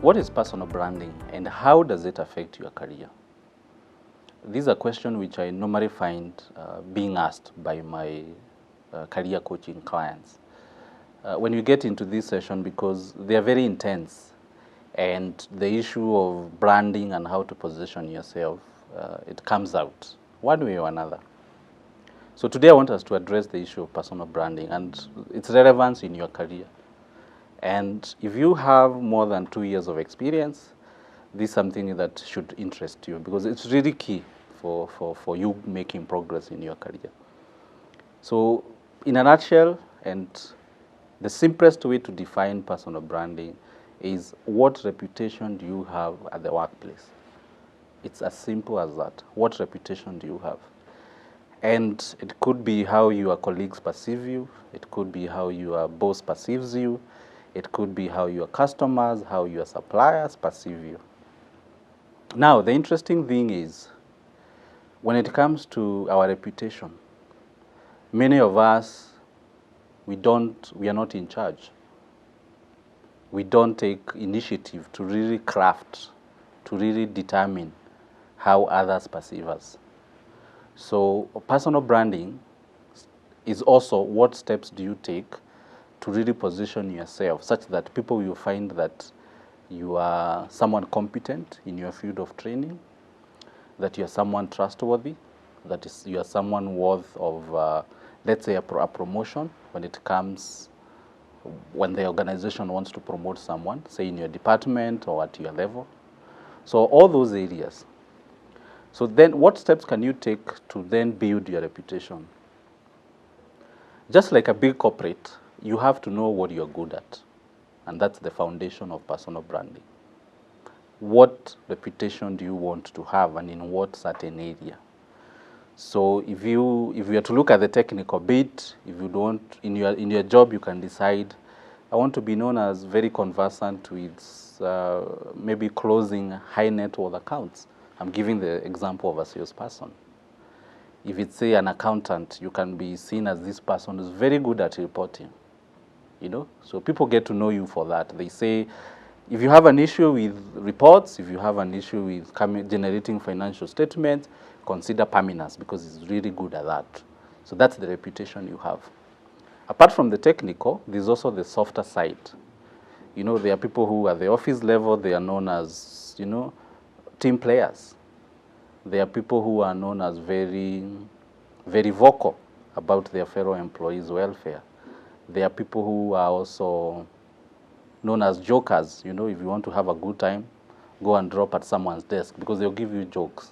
What is personal branding and how does it affect your career? These are questions which I normally find being asked by my career coaching clients. When you get into this session, because they are very intense, and the issue of branding and how to position yourself, it comes out one way or another. So today I want us to address the issue of personal branding and its relevance in your career. And if you have more than 2 years of experience, this is something that should interest you because it's really key for you making progress in your career. So in a nutshell, and the simplest way to define personal branding is what reputation do you have at the workplace? It's as simple as that. What reputation do you have? And it could be how your colleagues perceive you. It could be how your boss perceives you. It could be how your customers, how your suppliers perceive you. Now, the interesting thing is, when it comes to our reputation, many of us, we are not in charge. We don't take initiative to really craft, to really determine how others perceive us. So personal branding is also what steps do you take to really position yourself such that people will find that you are someone competent in your field of training, that you are someone trustworthy, that is, you are someone worth of, let's say, a promotion when the organization wants to promote someone, say in your department or at your level. So all those areas. So then what steps can you take to then build your reputation? Just like a big corporate, you have to know what you're good at. And that's the foundation of personal branding. What reputation do you want to have and in what certain area? So if you are to look at the technical bit, if you don't, in your job you can decide, I want to be known as very conversant with maybe closing high net worth accounts. I'm giving the example of a salesperson. If it's, say, an accountant, you can be seen as this person who's very good at reporting. So people get to know you for that. They say, if you have an issue with reports, if you have an issue with generating financial statements, consider Paminas because it's really good at that. So that's the reputation you have. Apart from the technical, there's also the softer side. There are people who at the office level, they are known as, team players. There are people who are known as very, very vocal about their fellow employees' welfare. There are people who are also known as jokers. If you want to have a good time, go and drop at someone's desk because they'll give you jokes.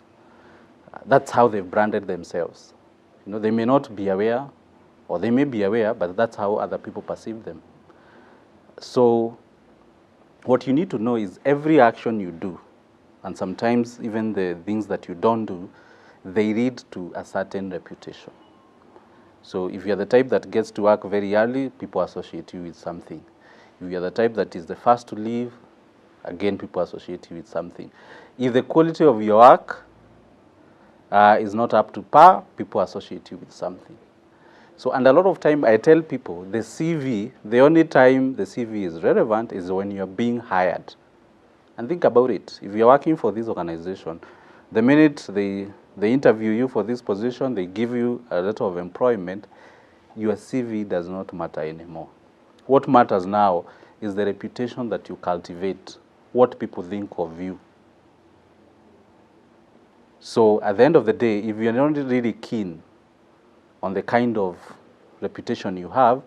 That's how they've branded themselves. They may not be aware, or they may be aware, but that's how other people perceive them. So what you need to know is every action you do, and sometimes even the things that you don't do, they lead to a certain reputation. So if you're the type that gets to work very early, people associate you with something. If you're the type that is the first to leave, again, people associate you with something. If the quality of your work is not up to par, people associate you with something. So, and a lot of time I tell people, the only time the CV is relevant is when you're being hired. And think about it. If you're working for this organization, the minute they interview you for this position, they give you a letter of employment, your CV does not matter anymore. What matters now is the reputation that you cultivate, what people think of you. So at the end of the day, if you're not really keen on the kind of reputation you have,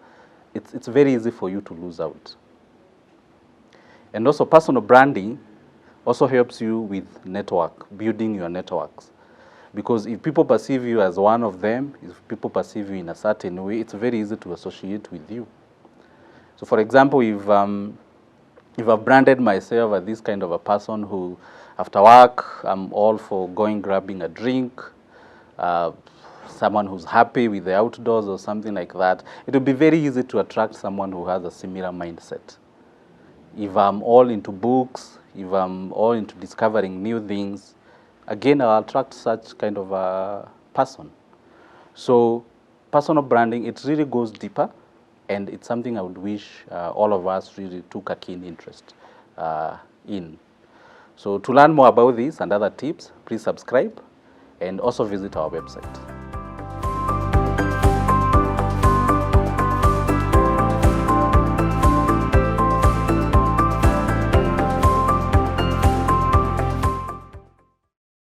it's very easy for you to lose out. And also personal branding also helps you with building your networks. Because if people perceive you as one of them, if people perceive you in a certain way, it's very easy to associate with you. So for example, if I've branded myself as this kind of a person who, after work, I'm all for grabbing a drink, someone who's happy with the outdoors or something like that, it will be very easy to attract someone who has a similar mindset. If I'm all into books, if I'm all into discovering new things, again, I'll attract such kind of a person. So personal branding, it really goes deeper, and it's something I would wish all of us really took a keen interest in. So to learn more about this and other tips, please subscribe and also visit our website.